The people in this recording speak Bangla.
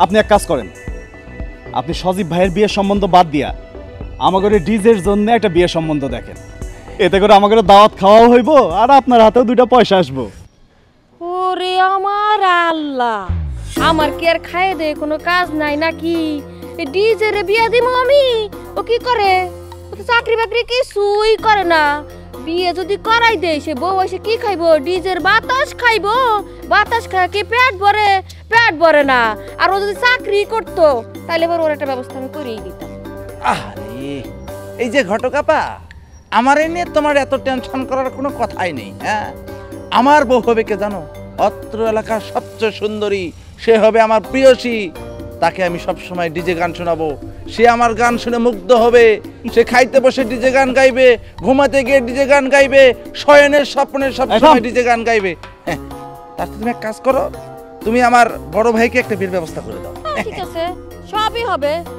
আপনি এক কাজ করেন, আপনি সজীব ভাইয়ের বিয়ের সম্বন্ধ বাদ দিয়া আমাদের ডিজের জন্য একটা বিয়ের সম্বন্ধ দেখেন। এতে করে আমাদের দাওয়াত খাওয়াও হইব আর আপনার হাতেও 2টা পয়সা আসবো। ওরে আমার আল্লাহ, আমার কি আর খাইয়ে দে কোনো কাজ নাই নাকি? ডিজে রে বিয়া দিব আমি? ও কি করে? ও তো চাকরি বাকরি কিছুই করে না। বিয়ে যদি করাই দেয় সে বউ এসে কি খাইবো? ডিজের বাতাস খাইবো। বাতাস খায় কি পেট ভরে? পেট ভরে না। আর ও যদি চাকরি করতো তাহলে এবার ওর একটা ব্যবস্থা আমি করেই দিতাম। আরে এই যে ঘটকাপা, আমার এ নিয়ে তোমার এত টেনশন করার কোনো কথাই নেই। হ্যাঁ, আমার বউ হবে কে জানো? অত্র এলাকার সবচেয়ে সুন্দরী, সে হবে আমার প্রিয়সী। তাকে আমি সব সময় ডিজে গান শোনাবো, সে আমার গান শুনে মুগ্ধ হবে। সে খাইতে বসে ডিজে গান গাইবে, ঘুমাতে গিয়ে ডিজে গান গাইবে, শয়নের স্বপ্নে সব সময় ডিজে গান গাইবে। হ্যাঁ, তার তুমি এক কাজ করো, তুমি আমার বড় ভাইকে একটা বিয়ের ব্যবস্থা করে দাও। ঠিক আছে, সবই হবে।